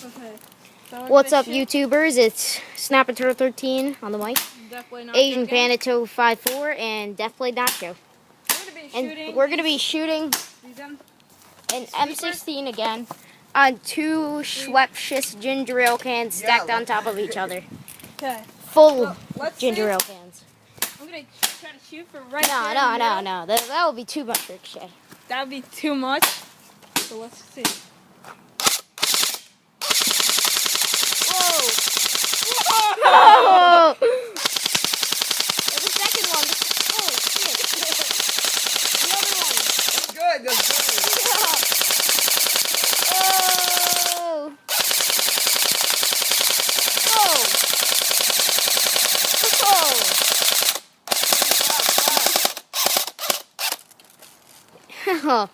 Okay. So What's up, YouTubers? It's Snapper13 on the mic. Definitely not Asian joking. Panda 254 and Deathblade Nacho. We're gonna be shooting an M16 again on two Schweppes ginger ale cans stacked on top of each other. Okay. Full Let's ginger see. ale cans. I'm gonna try to shoot for right there. No. That would be too much, Ricochet. That would be too much. So let's see. Oh! The second one. Oh, shit. The other one. That's good. That's good. Oh! Oh! Oh!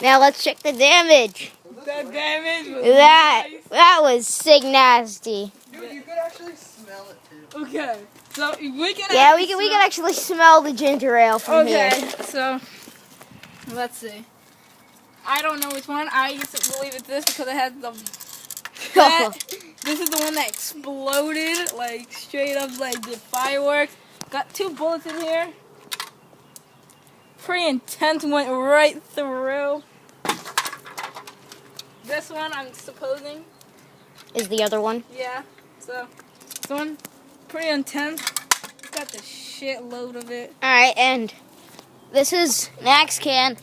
Now let's check the damage. The damage was That nice. was sick nasty. Dude, you could actually smell it too. Okay. So we can. Yeah, we can actually smell the ginger ale from here. Okay. So let's see. I don't know which one. I used to believe it's this because it has the. This is the one that exploded, like straight up, like did fireworks. Got 2 bullets in here. Pretty intense, went right through. This one, I'm supposing. Is the other one? Yeah. So this one, pretty intense. Got the shitload of it. Alright, and this is an axe can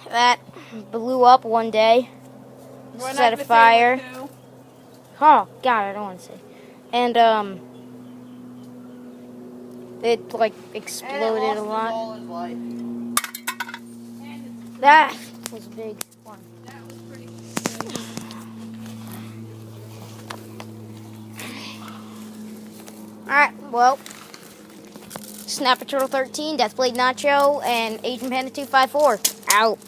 that blew up one day. We're Set not a fire. gonna say what Oh, God, I don't want to say. And, it, like, exploded a lot. All his life. That was a big one. that was pretty. Alright, well, Snapper Turtle 13, Deathblade Nacho, and Asian Panda 254 out.